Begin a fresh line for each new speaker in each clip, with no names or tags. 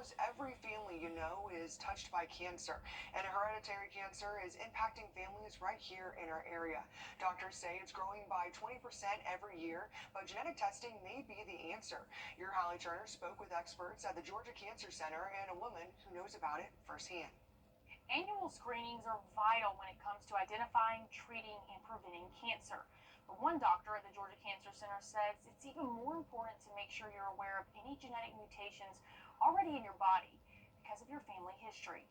almost every family you know is touched by cancer, and hereditary cancer is impacting families right here in our area. Doctors say it's growing by 20% every year, but genetic testing may be the answer. Your Holly Turner spoke with experts at the Georgia Cancer Center and a woman who knows about it firsthand.
Annual screenings are vital when it comes to identifying, treating, and preventing cancer. But one doctor at the Georgia Cancer Center says it's even more important to make sure you're aware of any genetic mutations already in your body because of your family history.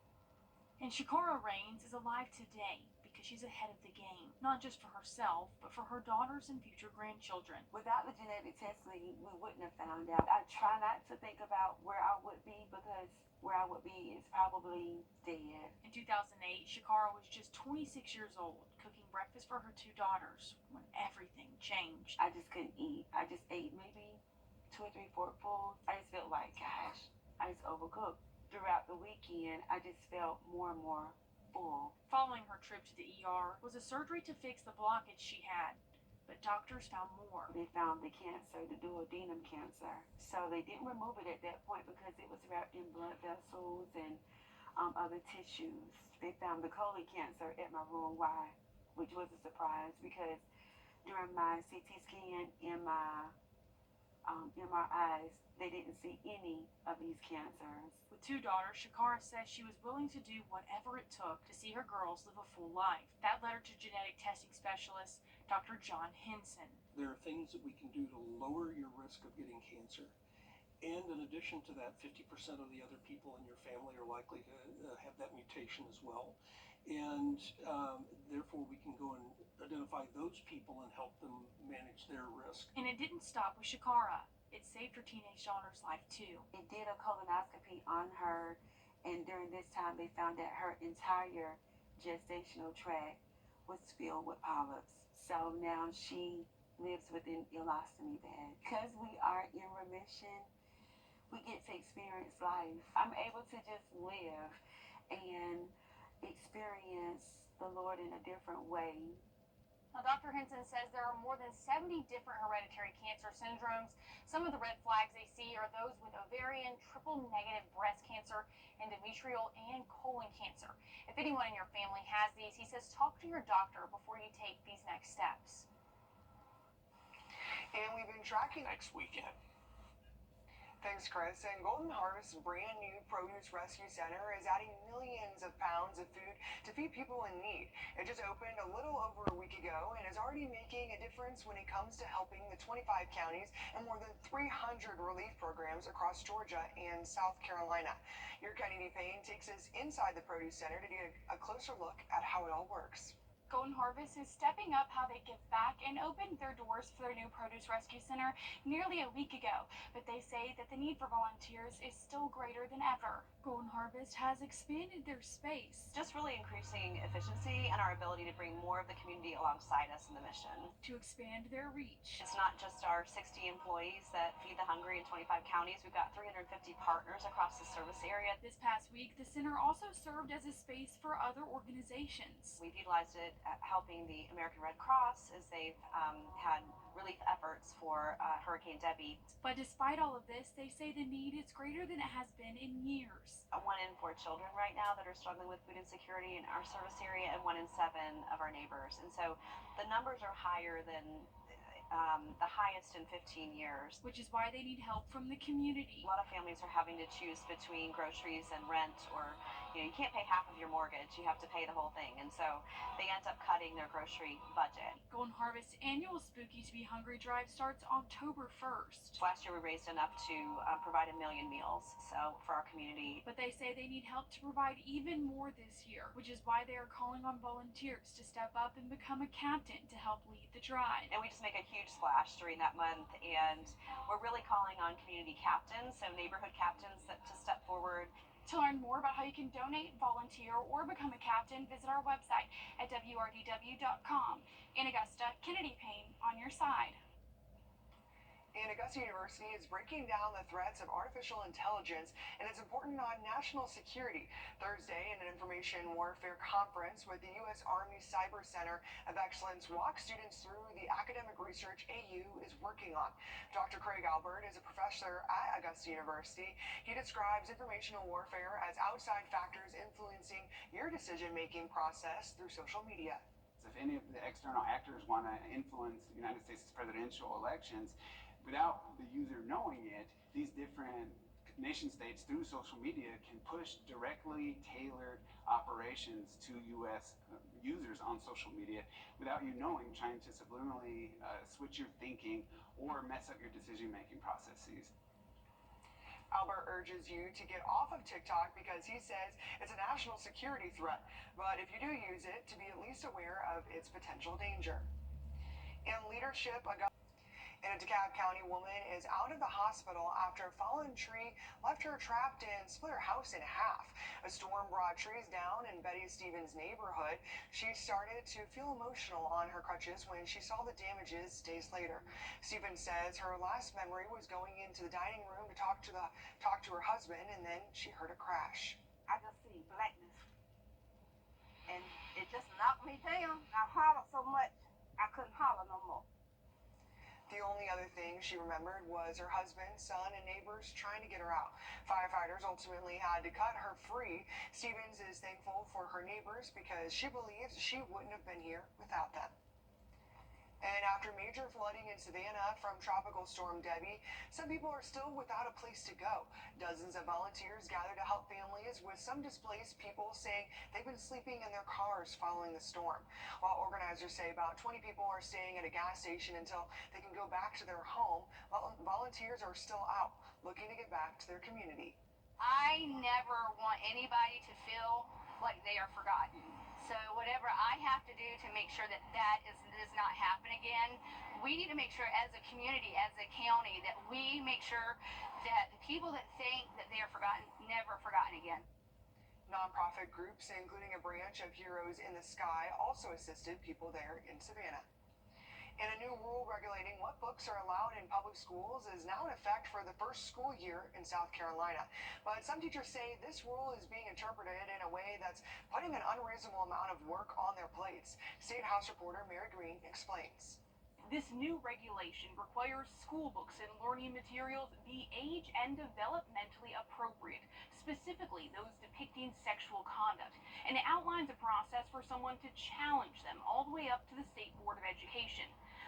And Shakara Rains is alive today because she's ahead of the game, not just for herself, but for her daughters and future grandchildren.
Without the genetic testing, we wouldn't have found out. I try not to think about where I would be because where I would be is probably dead.
In 2008, Shakara was just 26 years old, cooking breakfast for her two daughters when everything changed.
I just couldn't eat. I just ate maybe 2 or 3 forkfuls. I just felt like, gosh, I just overcooked. Throughout the weekend, I just felt more and more full.
Following her trip to the ER was a surgery to fix the blockage she had, but doctors found more.
They found the cancer, the duodenum cancer. So they didn't remove it at that point because it was wrapped in blood vessels and other tissues. They found the colon cancer at my room Y, which was a surprise because during my CT scan and my MRIs, they didn't see any of these cancers.
With two daughters, Shakara says she was willing to do whatever it took to see her girls live a full life. That led her to genetic testing specialist Dr. John Henson.
There are things that we can do to lower your risk of getting cancer. And in addition to that, 50% of the other people in your family are likely to have that mutation as well. And therefore, we can go and identify those people and help them manage their risk.
And it didn't stop with Shakara. It saved her teenage daughter's life too.
They did a colonoscopy on her, and during this time, they found that her entire gestational tract was filled with polyps. So now she lives with an ileostomy bag. Because we are in remission, we get to experience life. I'm able to just live and experience the Lord in a different way.
Now, Dr. Henson says there are more than 70 different hereditary cancer syndromes. Some of the red flags they see are those with ovarian, triple-negative breast cancer, endometrial, and colon cancer. If anyone in your family has these, he says talk to your doctor before you take these next steps.
And we've been tracking
Next weekend.
Thanks, Chris. And Golden Harvest's brand new Produce Rescue Center is adding millions of pounds of food to feed people in need. It just opened a little over a week ago and is already making a difference when it comes to helping the 25 counties and more than 300 relief programs across Georgia and South Carolina. Your Kennedy Payne takes us inside the Produce Center to get a closer look at how it all works.
Golden Harvest is stepping up how they give back and opened their doors for their new Produce Rescue Center nearly a week ago, but they say that the need for volunteers is still greater than ever. Golden Harvest has expanded their space,
just really increasing efficiency and our ability to bring more of the community alongside us in the mission.
To expand their reach.
It's not just our 60 employees that feed the hungry in 25 counties. We've got 350 partners across the service area.
This past week, the center also served as a space for other organizations.
We've utilized it helping the American Red Cross as they've had relief efforts for Hurricane Debbie.
But despite all of this, they say the need is greater than it has been in years.
1 in 4 children right now that are struggling with food insecurity in our service area, and 1 in 7 of our neighbors. And so the numbers are higher than the highest in 15 years.
Which is why they need help from the community.
A lot of families are having to choose between groceries and rent, or you can't pay half of your mortgage, you have to pay the whole thing, and so they end up cutting their grocery budget.
Golden Harvest's annual Spooky to Be Hungry drive starts October 1st.
Last year we raised enough to provide 1 million meals for our community.
But they say they need help to provide even more this year, which is why they are calling on volunteers to step up and become a captain to help lead the drive.
And we just make a huge splash during that month, and we're really calling on community captains, so neighborhood captains, to step forward.
To learn more about how you can donate, volunteer, or become a captain, visit our website at wrdw.com. In Augusta, Kennedy Payne on your side.
And Augusta University is breaking down the threats of artificial intelligence and its importance on national security. Thursday, in an information warfare conference with the U.S. Army Cyber Center of Excellence, walked students through the academic research AU is working on. Dr. Craig Albert is a professor at Augusta University. He describes informational warfare as outside factors influencing your decision-making process through social media.
If any of the external actors want to influence the United States presidential elections, without the user knowing it, these different nation states through social media can push directly tailored operations to U.S. Users on social media without you knowing, trying to subliminally switch your thinking or mess up your decision-making processes.
Albert urges you to get off of TikTok because he says it's a national security threat, but if you do use it, to be at least aware of its potential danger. In leadership, and a DeKalb County woman is out of the hospital after a fallen tree left her trapped and split her house in half. A storm brought trees down in Betty Stevens' neighborhood. She started to feel emotional on her crutches when she saw the damages days later. Stevens says her last memory was going into the dining room to talk to her husband, and then she heard a crash.
I just see blackness, and it just knocked me down. I hollered so much I couldn't holler no more.
The only other thing she remembered was her husband, son, and neighbors trying to get her out. Firefighters ultimately had to cut her free. Stevens is thankful for her neighbors because she believes she wouldn't have been here without them. And after major flooding in Savannah from Tropical Storm Debbie, some people are still without a place to go. Dozens of volunteers gathered to help families, with some displaced people saying they've been sleeping in their cars following the storm. While organizers say about 20 people are staying at a gas station until they can go back to their home, volunteers are still out looking to get back to their community.
I never want anybody to feel like they are forgotten. So whatever I have to do to make sure that does not happen again, we need to make sure as a community, as a county, that we make sure that the people that think that they are forgotten, never forgotten again.
Nonprofit groups, including a branch of Heroes in the Sky, also assisted people there in Savannah. And a new rule regulating what books are allowed in public schools is now in effect for the first school year in South Carolina. But some teachers say this rule is being interpreted in a way that's putting an unreasonable amount of work on their plates. State House reporter Mary Green explains.
This new regulation requires school books and learning materials be age and developmentally appropriate, specifically those depicting sexual conduct, and it outlines a process for someone to challenge them all the way up to the State Board of Education.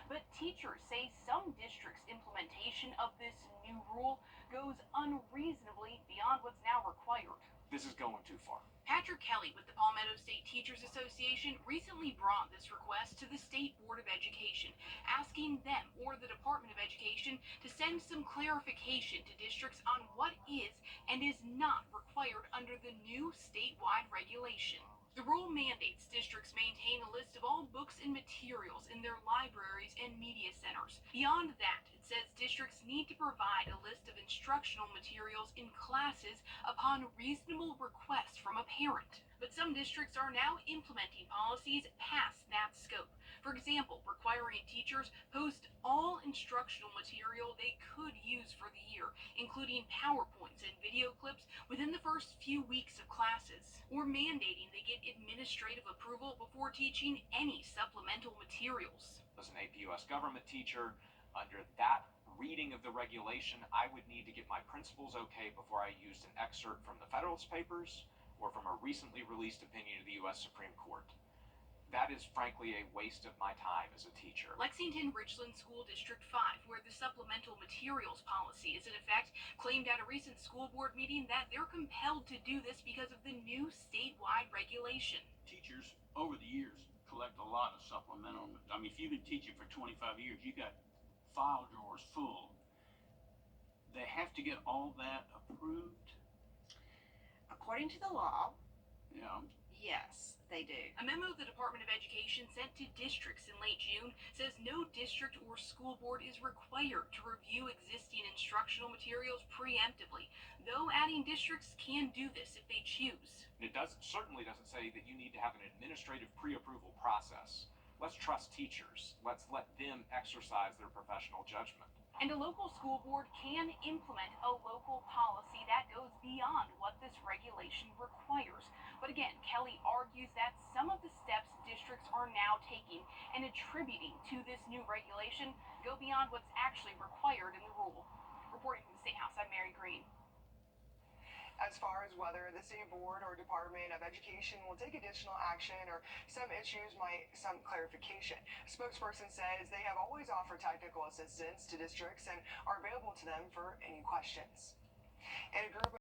But teachers say some districts' implementation of this new rule goes unreasonably beyond what's now required.
This is going too far.
Patrick Kelly with the Palmetto State Teachers Association recently brought this request to the State Board of Education, asking them or the Department of Education to send some clarification to districts on what is and is not required under the new statewide regulation. The rule mandates districts maintain a list of all books and materials in their libraries and media centers. Beyond that, it says districts need to provide a list of instructional materials in classes upon reasonable request from a parent. But some districts are now implementing policies past that scope. For example, requiring teachers post all instructional material they could use for the year, including PowerPoints and video clips within the first few weeks of classes, or mandating they get administrative approval before teaching any supplemental materials.
As an APUS government teacher, under that reading of the regulation, I would need to get my principal's okay before I used an excerpt from the Federalist Papers or from a recently released opinion of the U.S. Supreme Court. That is frankly a waste of my time as a teacher.
Lexington Richland School District 5, where the supplemental materials policy is in effect, claimed at a recent school board meeting that they're compelled to do this because of the new statewide regulation.
Teachers over the years collect a lot of supplemental. I mean, if you've been teaching for 25 years, you got file drawers full. They have to get all that approved.
According to the law,
Yeah.
yes, they do.
A memo the Department of Education sent to districts in late June says no district or school board is required to review existing instructional materials preemptively, though adding districts can do this if they choose.
And it certainly doesn't say that you need to have an administrative pre-approval process. Let's trust teachers. Let's let them exercise their professional judgment.
And a local school board can implement a local policy that goes beyond what this regulation requires. But again, Kelly argues that some of the steps districts are now taking and attributing to this new regulation go beyond what's actually required in the rule. Reporting from the State House, I'm Mary Green.
As far as whether the state board or Department of Education will take additional action or some issues might some clarification. A spokesperson says they have always offered technical assistance to districts and are available to them for any questions. And a group